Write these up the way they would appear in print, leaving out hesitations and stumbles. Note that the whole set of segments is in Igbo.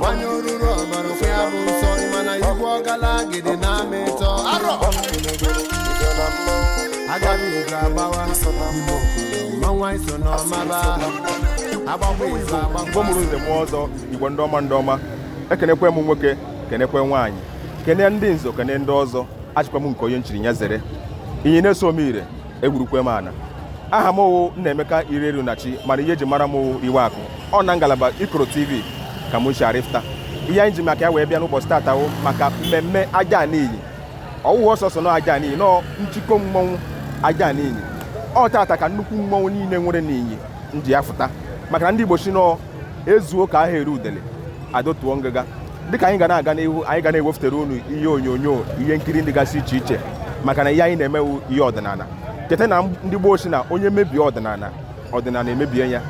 Wanyururu Marufe Abuso Imana Yuwagala Gede Nameto Aro Agabi Gabawa Manwa iso no maba Bomuru nze mwozo igwe ndoma ekenekwe mu nwoke kenekwe nwaanyị kene ndị nzo kene ndị ọzọ achịkwa m nke onye nchiri nya zere inyi na-eso omire egburukwe mana aha m Nnaemeka Irerunachi mana ihe ji mara m iwe akụ ọ na ngalaba Ikoro TV ka m shi arifta ihe anyị ji maka ya wee bịa n'ụbọchị tata maka mmemme aja n'iyi ọwụwa ọsọsọ na aja n'iyi nọ nchịkọ mmọnwụ aja n'iyi ọ tata ka nnukwu mmọnwụ niile nwere n'iyi nji ya fụta maka na ndị Igbo si nọ ezuo ka aha eru udele adotuo ngịga dịka anyị ga na-aga n'ihu anyị ga na-eweftere unu ihe onyonyo ihe nkiri ndị gasị iche iche maka na ihe anyị na-emewu ihe ọdịnala cheta na ndị gboo si na onye mebie ọdịnala emebie ya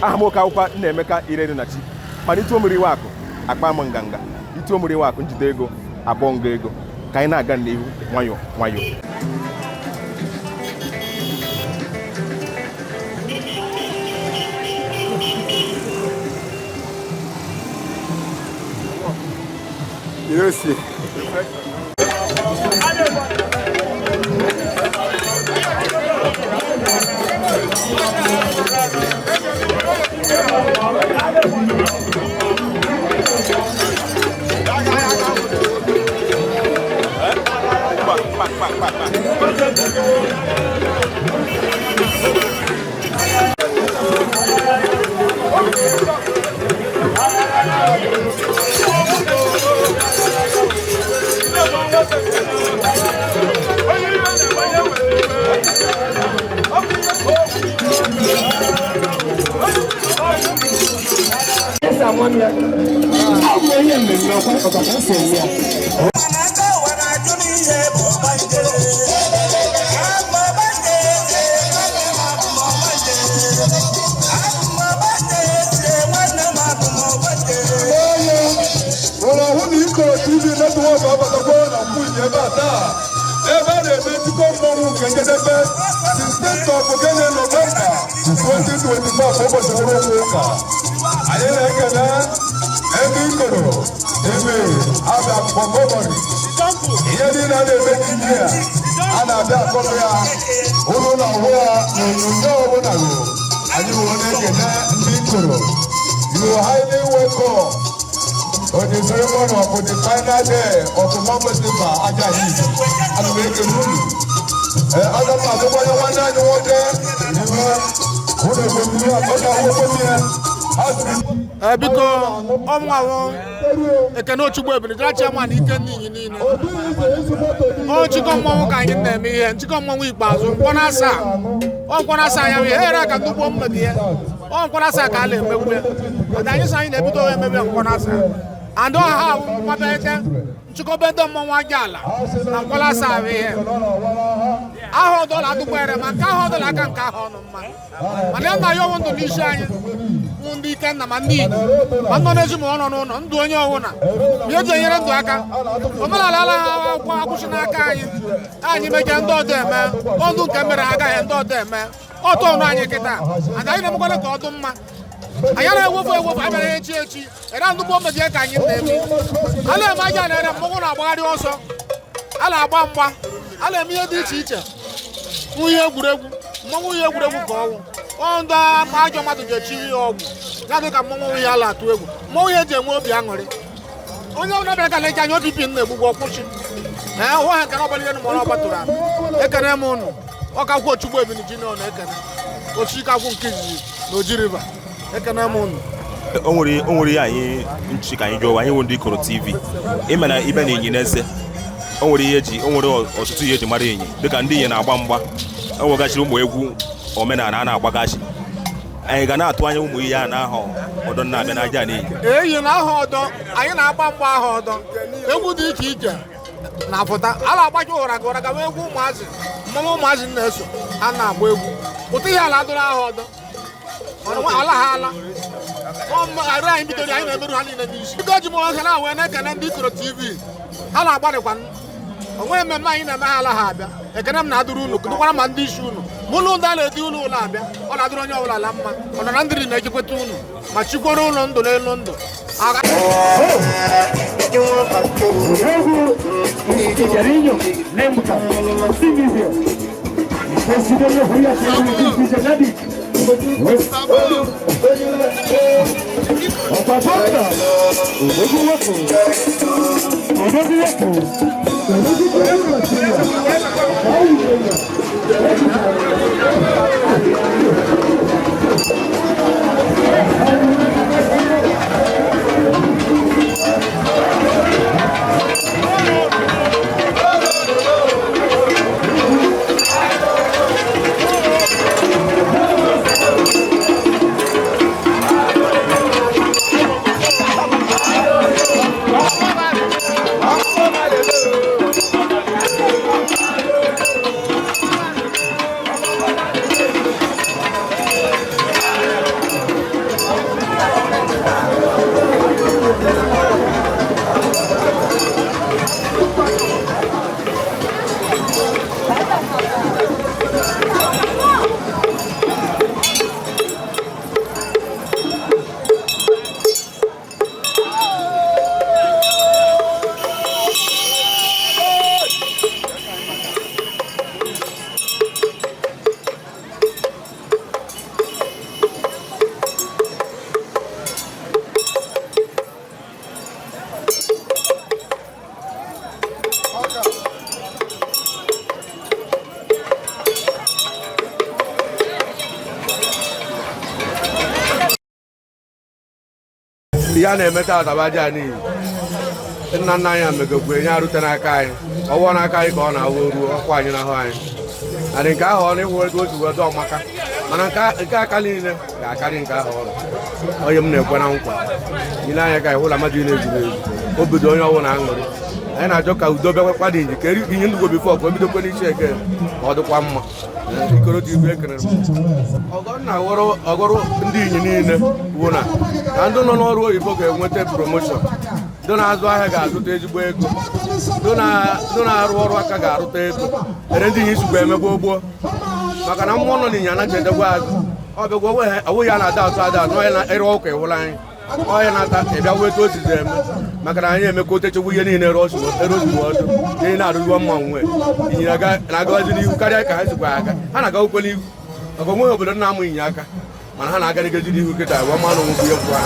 aha m oke akwụkwọ Nnaemeka Irerunachi mana itu omere iwe akụ akpa m nganga itu omere iwe akụ njide ego abụọ nga ego ka anyị na-aga n'ihu nwayọ nwayọ. Yes. You are highly welcome on the ceremony of the final day of the Mambasiba Ajayi. And we make a rule. Other part of what you want to biko ọmụnwa ekene Ochugbo ebiri dracha ma na ike n'iyi niile o chịkọ mmọnwụ ka anyị na-eme ihe nchịkọ mmọnwụ ikpeazụ nkwọna asa ya wee here ka ndugbo mmedi ya nkwọna asa ka a na-emegbu ya anyị sị anyị na-ebido emebe nkwọna asa and ọha ahụ nwabete nchịkọbede mmọnwụ aja ala na nkwọna asa ahụ ihe ahụ ọdọla adụgbere ma nke ahụ ọdọla aka nke ahụ ọnụ mma mana ya na ya ọnwụ ndụ n'isi anyị ndị ike nna ma ndị Igbo ma nọ n'ezinụlọ nọ n'ụlọ ndụ onye ọwụna ma eji enyere ndụ aka omenala ala ha akwụkwọ akwụsị n'aka anyị mejie ndị ọdọ eme ọdụ nke mere ha agaghị ndị ọdọ eme ọtọ ọnụ anyị kịta ada anyị na-emekwala ka ọ dị mma anyị na-ewefu abịara echi era ndụgbo mejie ka anyị na-eme a na-eme aja na-ere mmọnwụ na-agbagharị ọsọ a na-agba mgba a na-eme ihe dị iche iche ihe egwuregwu mmọnwụ ihe egwuregwu ka ọnwụ ndị ajọ mmadụ ga-echi ihe ọgwụ ya dị ka mmọnwụ ihe ala atụ egwu mmọnwụ ihe eji enwe obi aṅụrị onye ọbụla bịara ka na-eji anya obi pin na-egbugbo ọkwụchi hụ ha nkere ọbụla ihe mọrọ ọgbatụrụ ahụ ekene m ụnụ ọkakwụ Ochugbo ebiri ji na ekene ochikakwụ nke izizi na Oji River ekene m ụnụ o nwere ihe anyị nchi ka anyị jụọ anyị wụ ndị Ikoro TV ime na ibe na enyi n'eze o nwere ọtụtụ ihe eji mara enyi dịka ndị ihe na-agba mgba o nwegachiri ụmụ egwu omenala a na-agbagachi anyị ga na-atụ anya ụmụ ihe a n'aha ọdọ na-abịa n'aja n'iyi eyi na aha ọdọ anyị na-agba mgba aha ọdọ egwu dị iche iche na-apụta a na-agbacha ụraga wee egwu ụmụazị mmọnwụ ụmụazị na-eso a na-agba egwu ụtụ ihe ala dụrụ aha ọdọ ala ha ala arụ anyị bidoro anyị na-emerụ ha niile n'isi bido ji m ọhịa na wee na-ekene ndị Ikoro TV ha na-agbarịkwa onwe mmemme anyị na-eme ha ala ha abịa ekene m na-adụrụ unu kedụkwara ma ndị isi unu ma ụlọ ndị a na-edi ụlọ ụlọ abịa ọ na-adụrụ onye ọbụla ala mma ọ nọ na ndịrị na-ejekweta unu ma chikworo ụlọ ndụ n'elu ndụ ya na-emeta atabaja n'ihi nna nna anyị megogwe nye arute n'aka anyị ọwụọ n'aka anyị ka ọ na-awụ ruo ọkwa anyị n'ahụ anyị adị nke ahụ ọ na-ịhụ ego otu wedo ọmaka mana nke aka niile ga-akarị nke ahụ ọrụ onye m na-ekwe na nkwa ile anya ka ịhụla mmadụ na-ezuru ezu obodo onye ọwụ na aṅụrị anyị na-achọ ka udo bịakwakwa dị nji ka ihe ndụgbo bifo ka o bidokwe n'isi eke ka ọ dịkwa mma ikoro dị ibu ekere ọgọnna ọgọrụ ndị inyi niile bụ na ndị nọ n'ọrụ oyibo ga-enweta promoshọn ndị na-azụ ahịa ga-azụta ezigbo ego ndị na-arụ ọrụ aka ga-arụta ego ere ndị inyi sugbo emegbo gboo maka na mmụọ nọ n'ịnya anaghị edegwa azụ ọ bịagwa onwe ya na-ada atụ ada atụ onye na-ere ọkụ ịhụla anyị onye na-ata ịbịa weta ozizi eme maka na anyị emekwa otechekwa ihe niile erozigbo ọdụ ihe na-arụgwo mma nwe ịnyịnya na-agazi n'ihu karịa ka ha sikwa aga ha na-agawukwe n'ihu maka onweghị obodo na-amụ ịnyịnya aka mana ha na-agarịgazi n'ihu kịta gwa mmanụ nwekwu ihe kwụ ha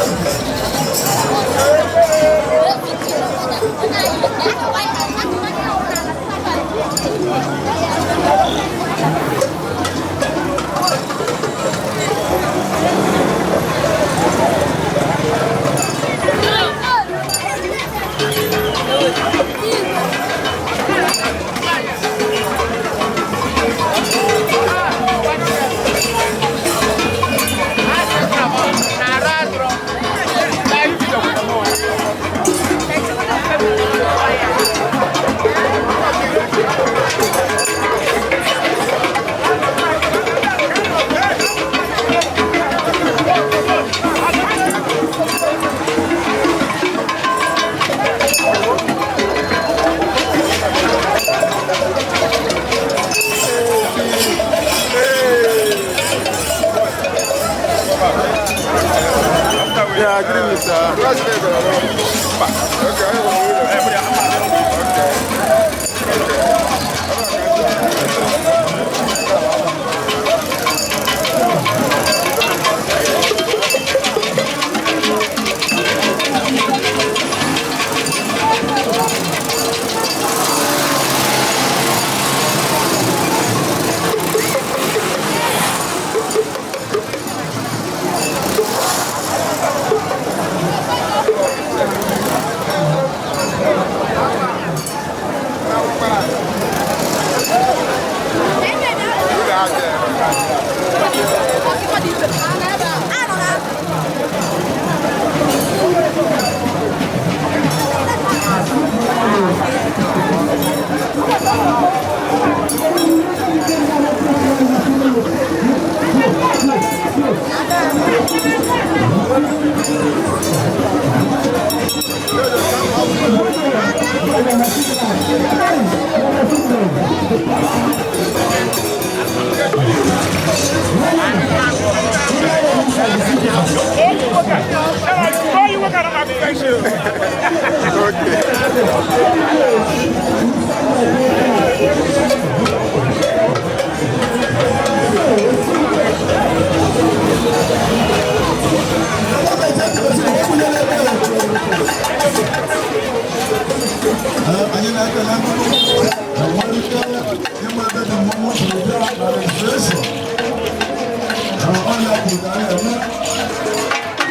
Yeah, I agree with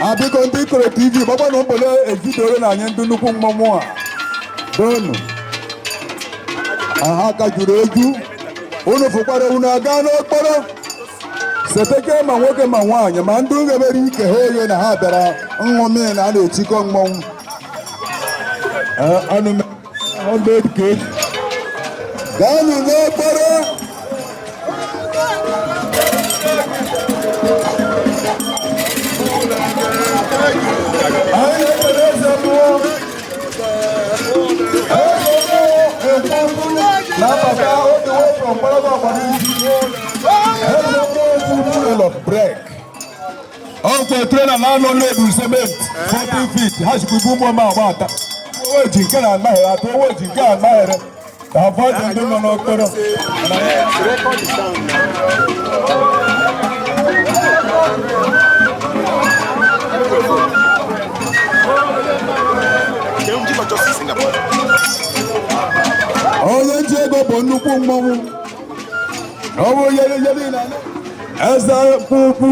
Abiko ndị Ikoro TV gbakwa na mbole evidoro na anyị ndị nnukwu mmọnwụ a donu aha ka juru egwu unu fụkwara unu aga n'okporo seteke ma nwoke ma nwaanyị ma ndị ghebere ike ha oye na ha bịara nṅụmi na a na-etikọ mmọnwụ anụ 100 kg gaanụ n'okporo ọkwa trena na-anọ n'ebu cement 40 feet ha chịkwubu ụmụ ọma agbata oweji nke na amaghịrị atụ oweji nke a amaghịrị ka ha fọdụ ndị nọ n'okporo onye nji ego bụ nnukwu mmọnwụ ọ bụ yeri na eze kpukpu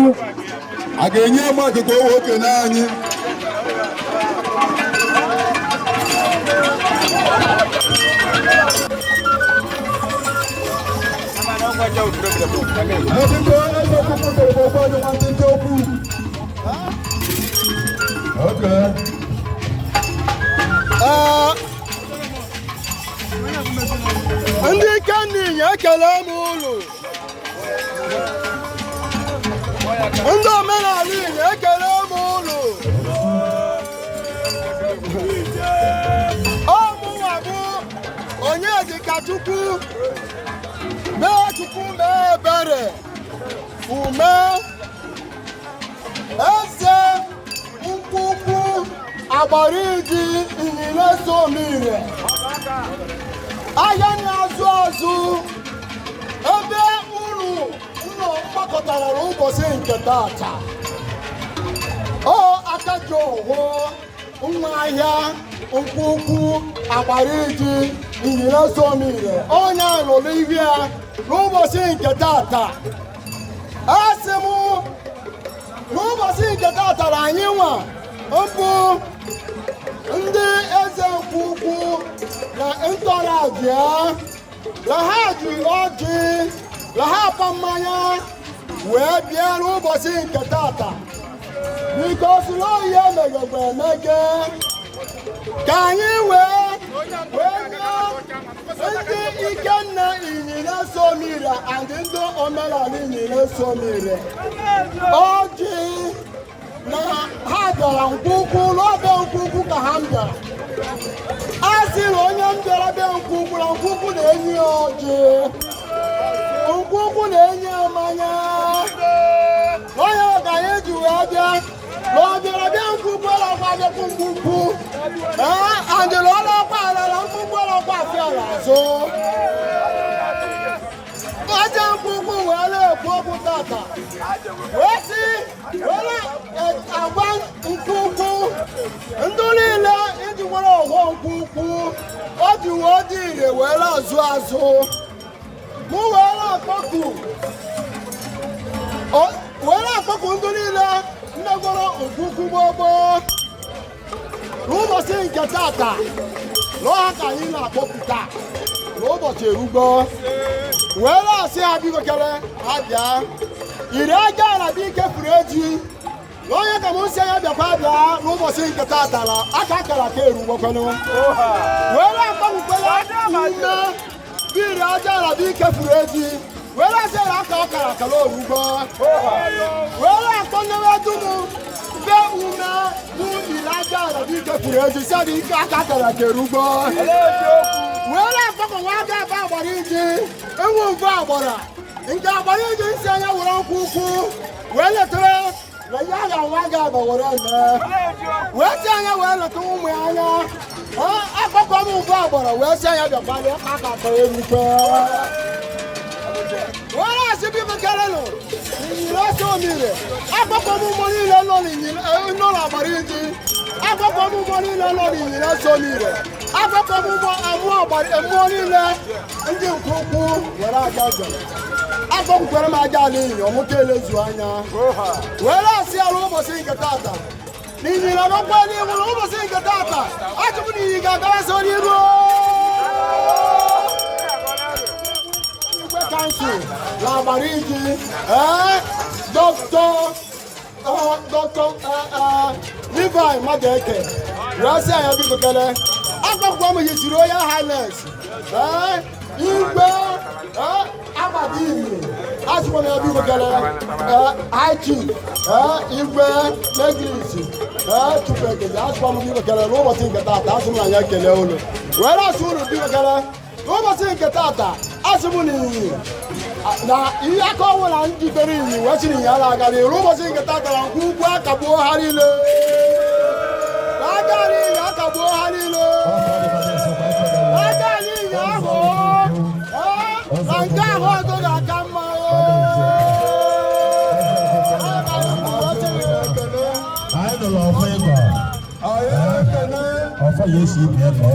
a ga-enye mmadụ ka o okenye anyị ndị Kenny ekele m ụlọ ndị omenala Igbo ekele m ụlọ ọmụnwa bụ Onyedikachukwu mee Chukwu mee ebere ume eze nkwukwu Agbariji Inyile Somire ahịa na-azụ azụ ebe unu nọ mgbakọtara ụbọchị nke taata ọ aka ji owo nwa ahịa nkwukwu Agbariji Inyile Somire onye lụrụ ihe ya n'ụbọchị nke taata asị m n'ụbọchị nke taata na anyị nwa mbụ ndị eze nkwukwu na ntọrọbịa na ha ji ọjị na ha apa mmanya wee bịa n'ụbọchị nke tata biko sụrụ oyi emegegbe emege ka anyị wee nye ndị Ikenna Inyile Somire and ndị omenala Inyile Somire ọjị na ha bịara nkwukwu n'ọbịa nkwukwu ka ha bịara a sị na onye m bịara bịa nkwukwu na nkwukwu na-enye ọjị nkwukwu na-enye mmanya onye ka anyị ji wee bịa na ọ bịara bịa nkwukwu ọlọkwa bịakwu nkwukwu andịla ọlọkwa alala nkwukwu ọlọkwa afịara azụ aja nkwukwu wee na-ekwu okwu tata wee sị were agwa nkwukwu ndị niile iji nwere ọghọ nkwukwu o ji wee dị ire wee azụ azụ mụ were akpọkụ ndị niile mmegworo nkwukwu gbogbo n'ụbọchị nke tata n'ọha ka anyị na-akpọpụta n'ụbọchị erugbo were asị ha bigokere ha bịa iri aja ala dị ike furu eji n'onye ka m si anya bịakwa bịa n'ụbọchị nke tata na aka akara ka erugbokwenụ were akpọkwukwere ume iri aja ala dị ike furu eji were asị ya aka akara akara orugbo were akpọnyewe dum be ume bụ iri aja ala dị ike furu eji si adị ike aka akara ka erugbo were akpọkọ nwa aga aba Agbariji enwe mve agbara nke Agbariji si anya were nkwukwu wee letere na ya ga-anwa ga-aba were mee wee si anya wee leta ụmụ ya anya akpọkọ m ugbu agbara wee si anya bịakwado aka akpa erukwe were asị biko kelenụ inyere ọsọ omire akpọkọ m ụgbọ niile nọ n'agbara iji akpọkọ m ụgbọ niile nọ n'inyere ọsọ omire akpọkọ m ụgbọ mmụọ niile ndị nke ukwu were aja jere akpọkwukwere m aja ala enyi ọmụta elezu anya were asị ala ụbọchị nke tata n'inyere ọgbakwa n'ihu na ụbọchị nke tata achọpụ na iyi ga-agara so n'iru igwe kansụl na agbara iji dọkịta Levi Madeke wee sị anya biko kele akpọkwukwa m yisiri onye Highness igwe agbada imi asịkwa na biko kele High Chief igwe Negris tupu ekele asịkwa m biko kele n'ụbọchị nke tata asị m na ya ekele unu were asị unu biko kele n'ụbọchị nke tata asị m n'iyi na ihe aka ọnwụla njikere iyi wee siri ya ala agara iru ụbọchị nke tatara nke ugwu akagbuo ha niile na aka n'iyi akagbuo ha niile aka n'iyi ahụ na nke ahụ ọzọ ga-aka mma ọfọ ya esi ibi ego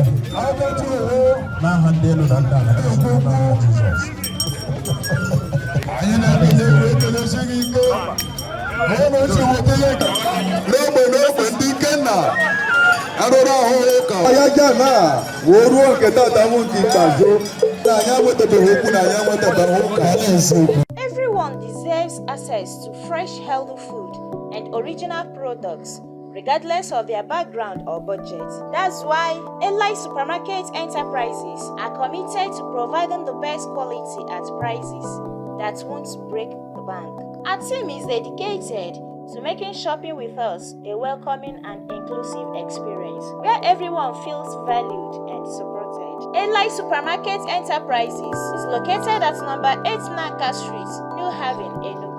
n'aha ndị elu na ndị ala n'aha Jizọs. anyị na-ekele ekelesi gị ike na-esi wetele n'ogbe ndị Ikenna arụrụ ahụ ụka ya jana wee ruo nke tata m nke ikpeazụ na anyị enwetabeghị okwu na anyị enwetabeghị ụka na-eziokwu. Everyone deserves access to fresh, healthy food and original products, regardless of their background or budget. That's why Eli Supermarket Enterprises are committed to providing the best quality at prices that won't break the bank. Our team is dedicated to making shopping with us a welcoming and inclusive experience, where everyone feels valued and supported. Eli Supermarket Enterprises is located at number 8 Nanka Street, New Haven, Enugu.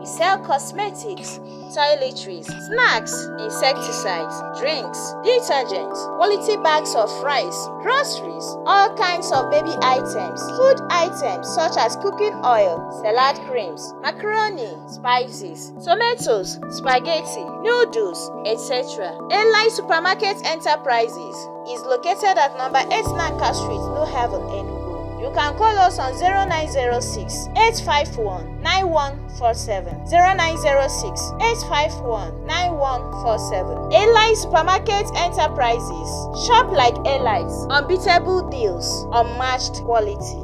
We sell cosmetics, toiletries, snacks, insecticides, drinks, detergents, quality bags of rice, groceries, all kinds of baby items, food items such as cooking oil, salad creams, macaroni, spices, tomatoes, spaghetti, noodles, etc. Eli Supermarket Enterprises is located at number 8 Nanka Street, New Haven, Enugu. You can call us on 0906 851 9147. 0906 851 9147. Eli Supermarket Enterprises. Shop like Eli's. Unbeatable deals. Unmatched quality.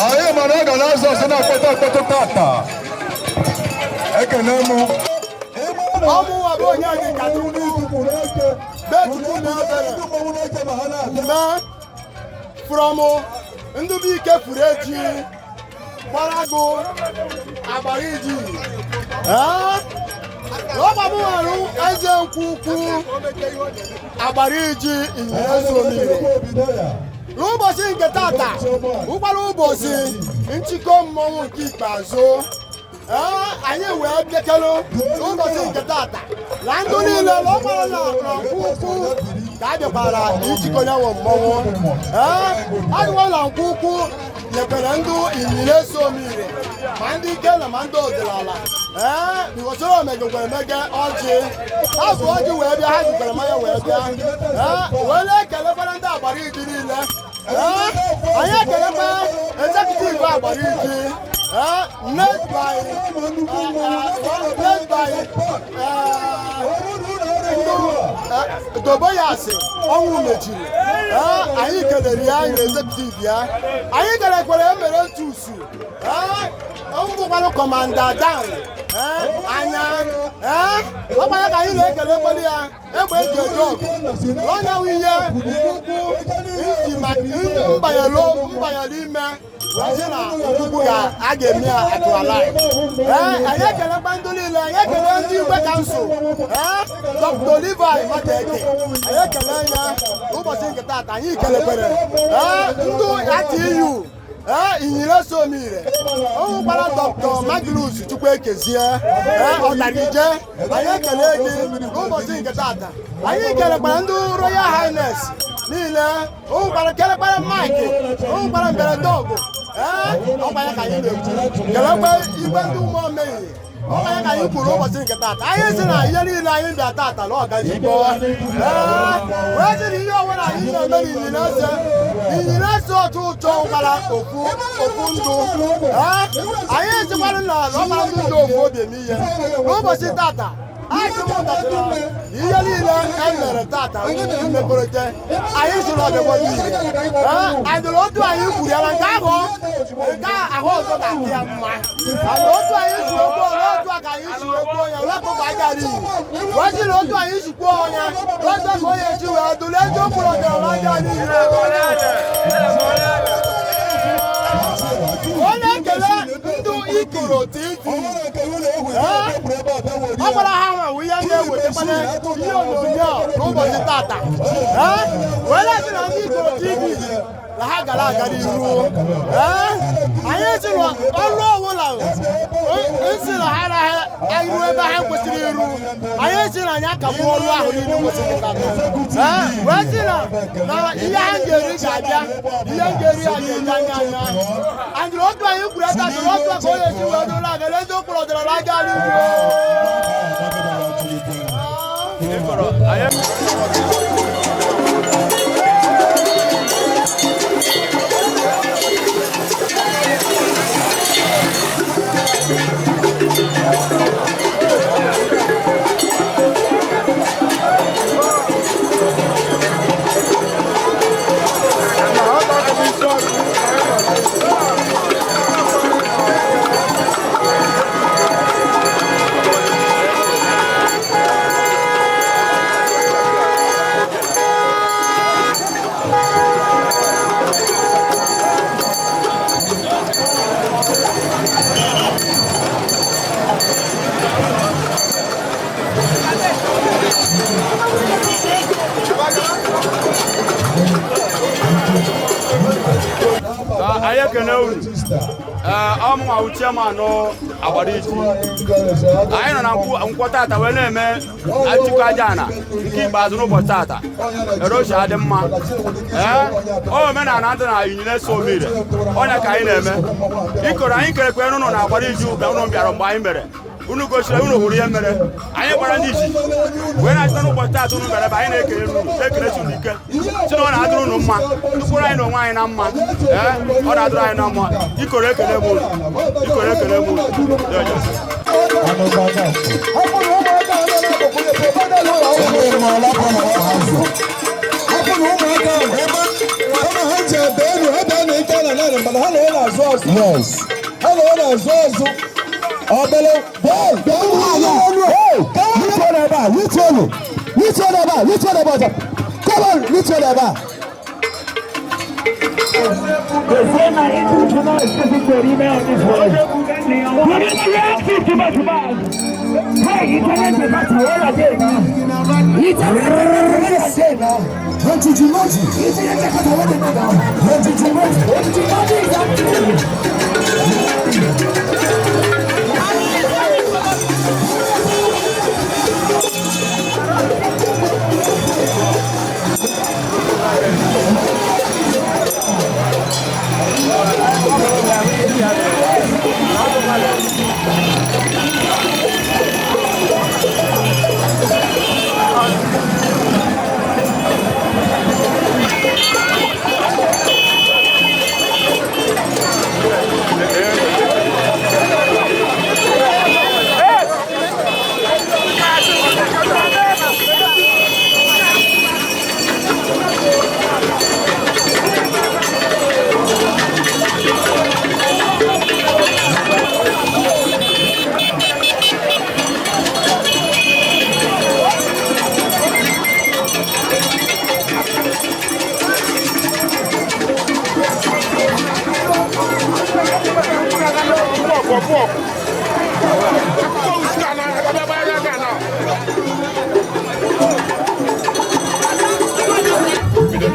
Anyị mara ọ ga na-azụ ọsọ na-akpọta akpọta tata ekene mụ ọmụnwa bụ onye dị ka Chukwu betupu na-ebere na from ndị bụ ike furu eji gbarago agbara iji ọgbamụwarụ eze nkwukwu agbara iji ịnyịnya Somire n'ụbọchị nke tata ụgbara ụbọchị nchịkọ mmọnwụ nke ikpeazụ anyị wee bịakelu n'ụbọchị nke tata na ndụ niile ọgbara na nkwukwu ka a bịakwara ichịkọ ya nwe mmọnwụ adịwa na nkwukwu nyekwere ndụ ịnyịnya Somire ma ndị ike na ma ndị ọdịnala bikọsoro omegekwa emege ọjị azụ ọjị wee bịa ha jikwara mmanya wee bịa wee na-ekelekwara ndị agbara iji niile anyị ekelekwa ezekutiv agbara iji led by Tobias ọnwụ mechiri anyị kelere ya anyị executive ya anyị kelekwara emere tusu ọgwụgwara kọmanda dan anya ọgbanya ka anyị na-ekelekwara ya egbe eji eje ọgụ onye nwe ihe ukwu mbanyere ime wazị na ukwu a ga-eme ya atụalai anyị ekelekwa ndị niile anyị ekele ndị igwe kansụl Dr. Levi Mateke anyị ekele ya ụbọchị nke taata anyị kelekwere ndị ATU Inyere Somire o nwekwara Dr. Magnus Chukwuekezie Ọdarije anyị ekele gị n'ụbọchị nke taata anyị kelekwara ndị Royal Highness niile o nwekwara kelekwara Mike o nwekwara mberede ọgụ ọgbanya ka anyị na-ekwu kelekwe igwe ndị ụmụ omehie ọgbanya ka anyị kwuru ụbọchị nke taata anyị si na ihe niile anyị bịa taata na ọgazigbo wee sị na ihe ọbụla anyị na-eme Inyere Eze otu ụtọ gwara okwu ndụ anyị sikwara na ọgbara ndị ndụ ofu obi eme ihe n'ụbọchị tata anyị sịmụtatara ihe niile e mere tata mmekọrịta anyị sụrụ ọdịgbo niile adịrị otu anyị kwuru ya na nke ahụ ọzọ ga-adị ya mma mana otu anyị si egbuo n'otu a ka anyị si egbuo ya wepụkwa agara iyi wee na otu anyị si kwuo ọnya n'otu ka onye ji wee dụrụ eziokwu ọdịnala aja niile ọ na-ekele ndị Ikoro TV ọ gwara ha nwe ihe na-ewetakwana ihe onyonyo n'ụbọchị tata wee na-asị na ndị Ikoro TV na ha gara aga n'ihu anyị si na ọrụ ọbụla si na ha anaghị iru ebe ha kwesịrị iru anyị si na anyị akagbu ọrụ ahụ niile kwesịrị tata wee si na ihe ha ga-eri ga-abịa ihe ga-eri ya ga-eji anya anyị otu anyị kwuru aka sịrị otu aka onye si wee dụrụ aga n'ezi okporo ọdịnala aga n'ihu anyị ekene unu ọmụnwa ucheman Agbariji anyị nọ na nkwọ tata wee na-eme achịkọ aja ana nke ikpeazụ n'ụbọchị tata erochi adị mma omenala ndị na Inyere Somire ọnya ka anyị na-eme Ikoro anyị kerekwe n'ụlọ na Agbariji ụka ụnụ bịara mgbe anyị mere unu gosiri unu hụrụ ihe mere anyị gbara ndị isi wee na-achịta n'ụbọchị tata unu mere ebe anyị na-ekele unu na-ekelechi unu ike si na ọ na-adịrị unu mma tukwuru anyị na onwe anyị na mma ọ na-adịrị anyị na mma Ikoro ekele m unu Ikoro ekele m unu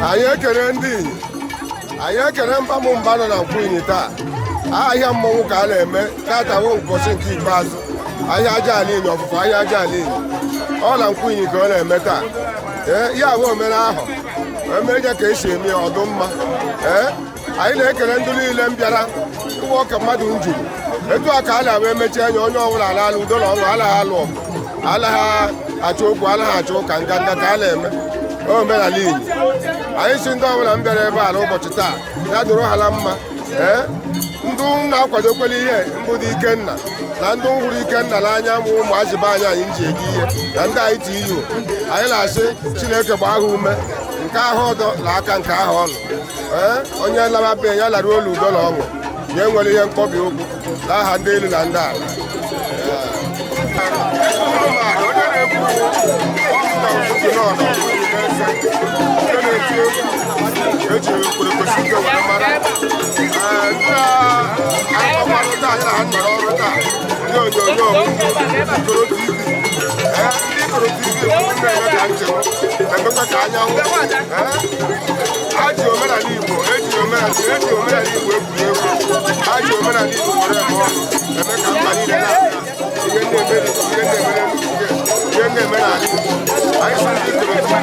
anyị ekele ndị inyi anyị ekele mbamụ mba nọ na Nkwinyi taa ahịa mmọnwụ ka a na-eme tatawo ụbọchị nke ikpeazụ ahịa aja ala inyi ọfụfụ ahịa aja ala inyi ọ na Nkwinyi ka ọ na-eme taa ya bụ omere ahụ emeje ka esi eme ọdụ mma anyị na-ekele ndị niile m bịara ụwa ọka mmadụ njuru etu a ka a na-abụ emechi anya onye ọbụla ala udo na ọṅụ anaghị alụ ọgụ anaghị achọ okwu anaghị achọ ụka nganga ka a na-eme omenala inyi anyị si ndị ọbụla m bịara ebe a n'ụbọchị taa ya doro ha na mma ndị na-akwadokwela ihe mbụ dị Ikenna na ndị hụrụ Ikenna n'anya ma ụmụazị be anyị anyị ji ege ihe na ndị anyị TU anyị na-asị Chineke gbaa ha ume nke ahụ ọdọ na aka nke ahụ ọnụ onye laba be ya lara olu udo na ọṅụ ya enwere ihe mkpọbi okwu n'aha ndị elu na ndị ala Aji omenala Igbo eji omenala Igbo egwuregwu aji omenala Igbo were eme ọnụ eme ka mba niile na-abịa ihe na-eme n'ala Igbo anyị sị ndị ikorotu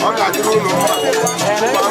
ọ ga-adịrị ụlọ mma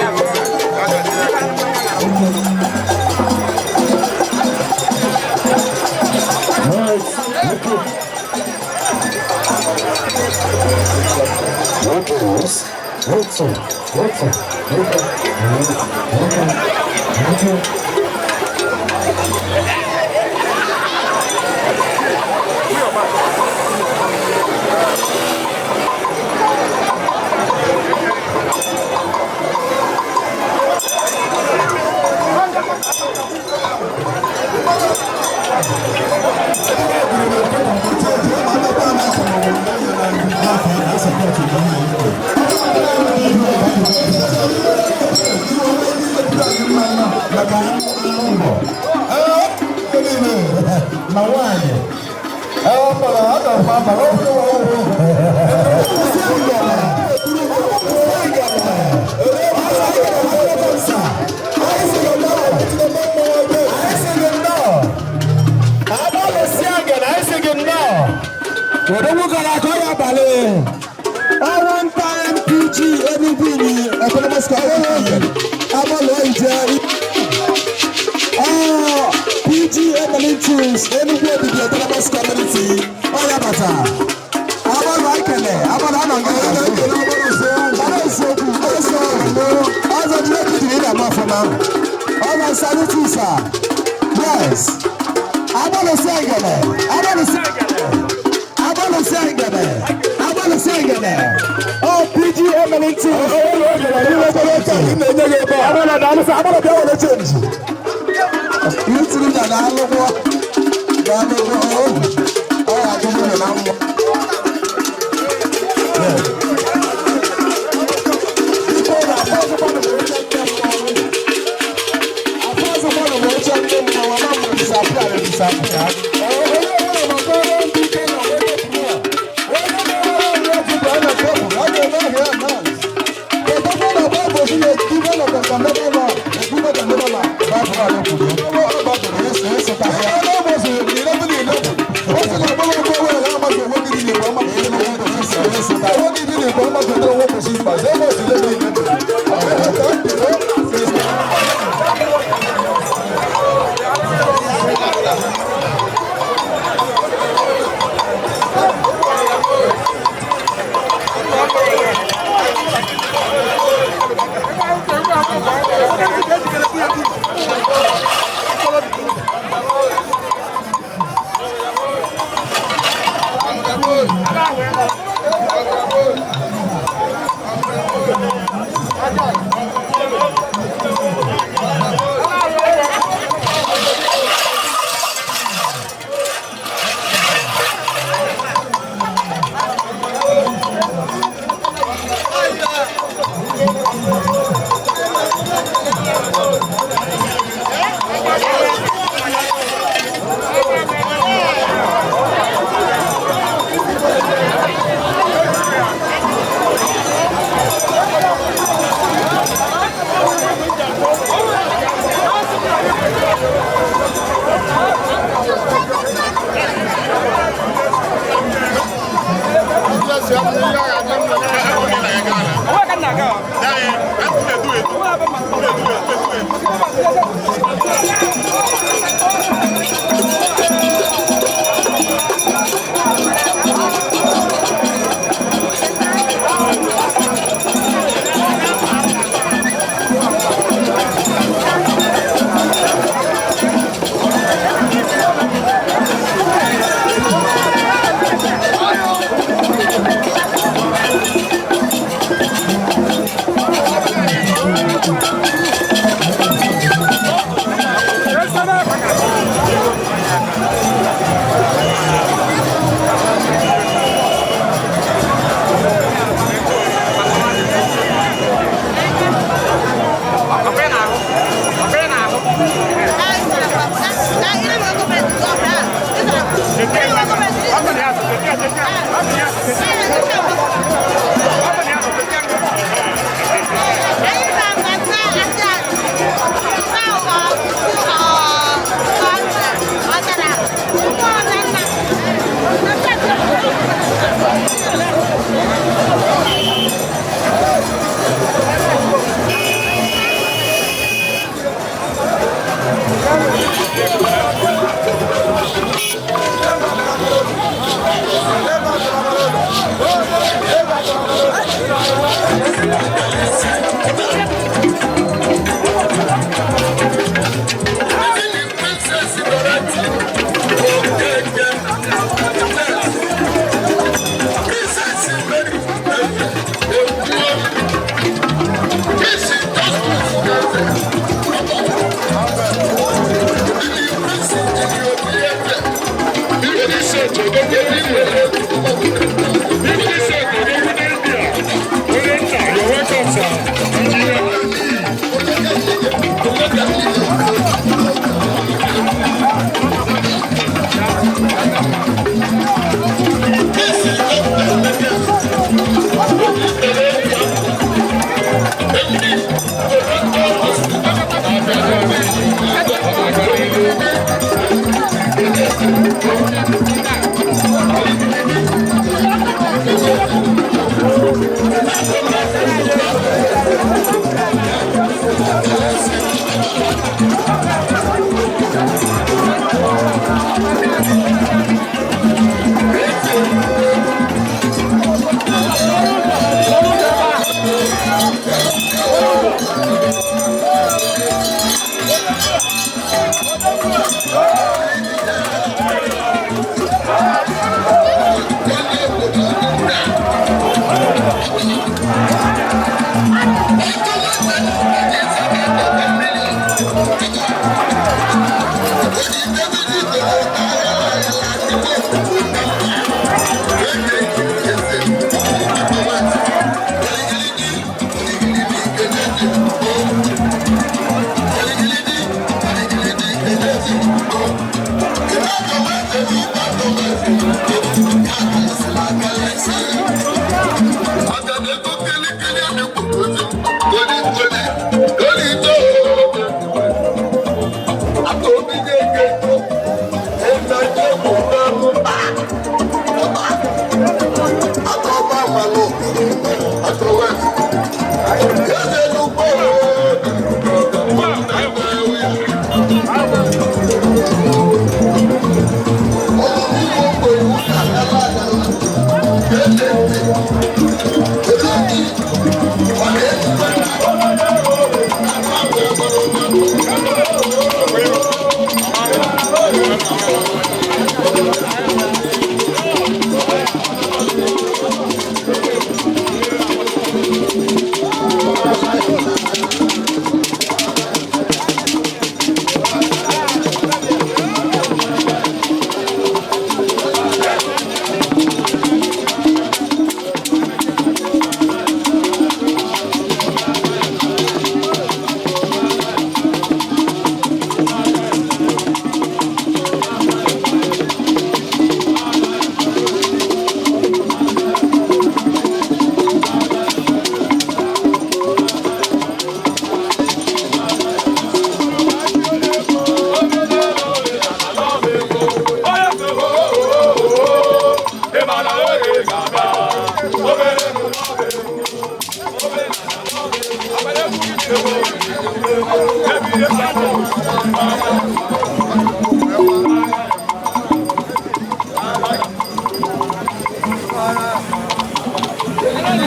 Yeah.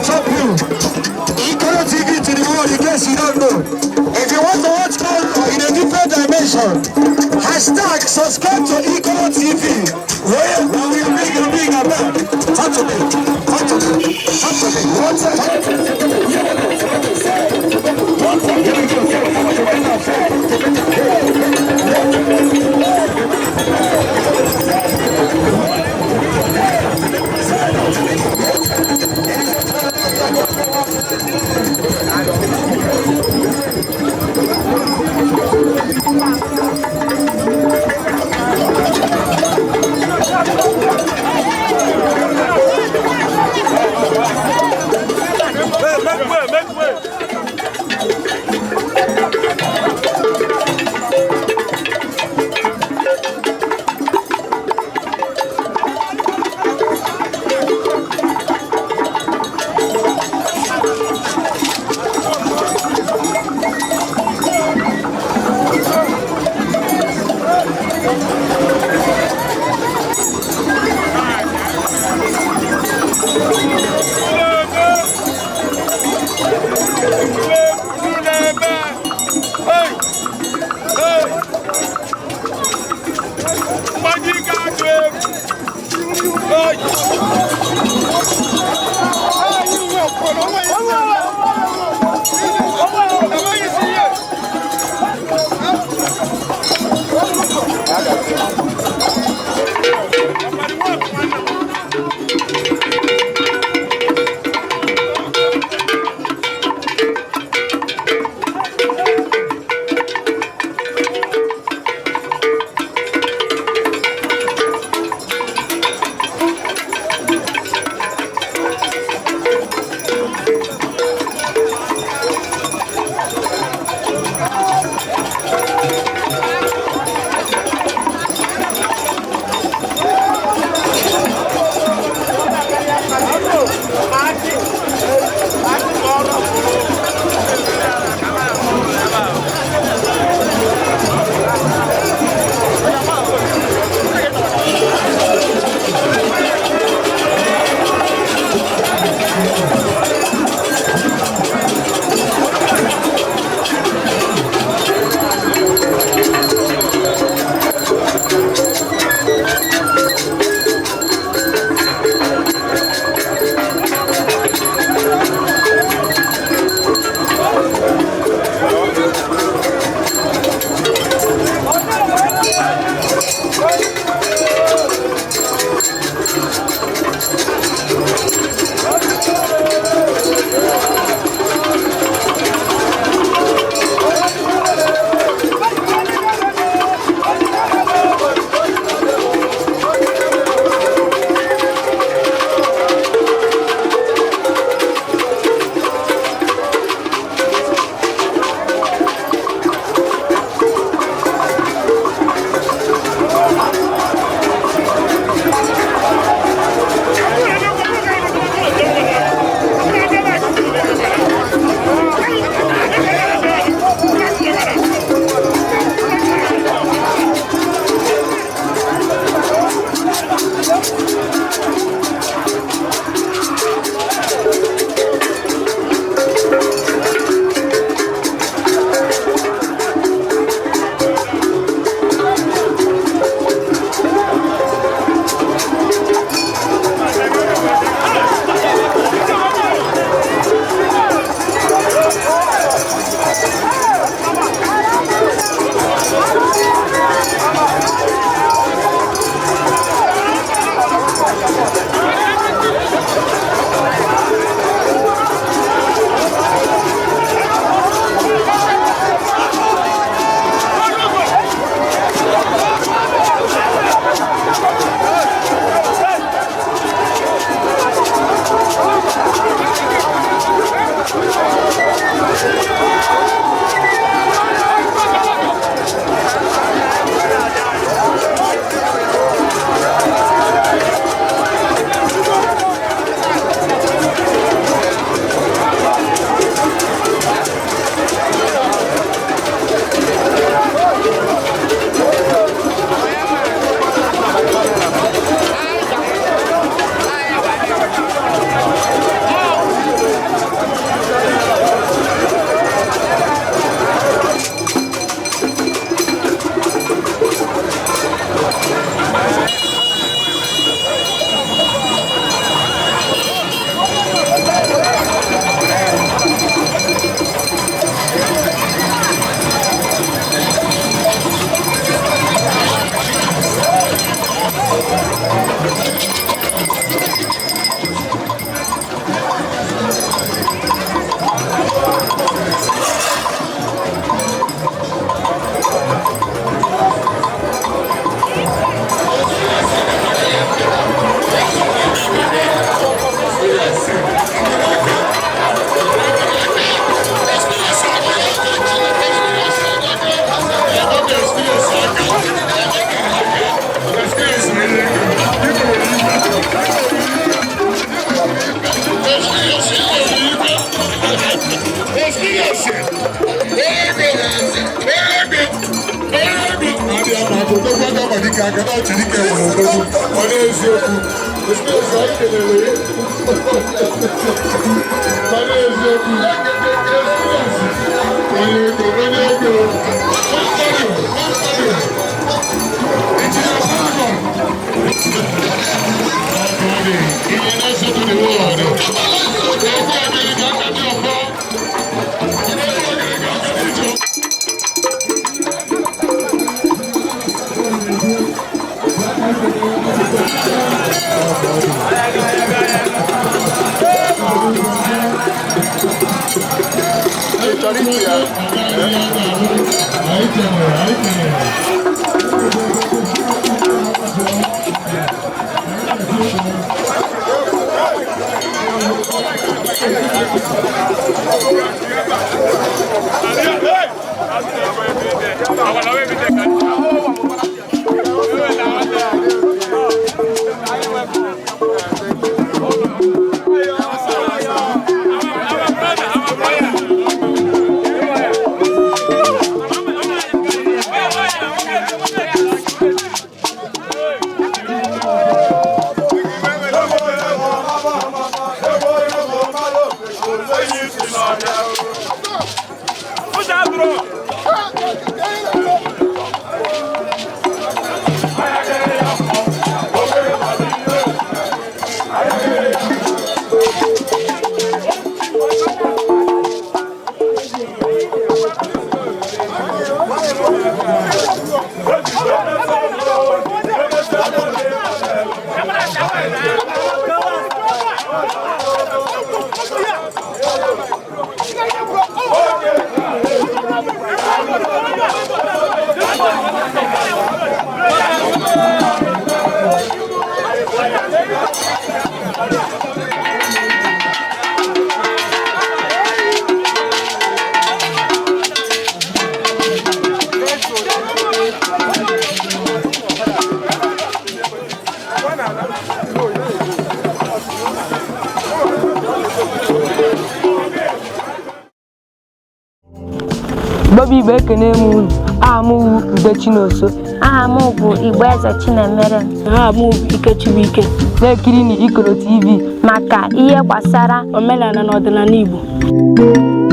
chop you. Ikoro TV to the world in case you don't know. If you want to watch God in a different dimension, hashtag subscribe to Ikoro TV. Where we are big about. Talk to me. Talk to me. Talk to me. One second. ka aka na ọchịrị ike nwere obodo ọ na-eziokwu eziokwu anyị kelere ọ na-eziokwu onye ego Bobi Igbo ekene m unu. Aha m bụ Ude Chinoso. Aha m bụ Igboeze Chinemere. Aha m bụ Ikechukwu. Na-ekiri n'Ikoro TV maka ihe gbasara omenala na ọdịnala Igbo.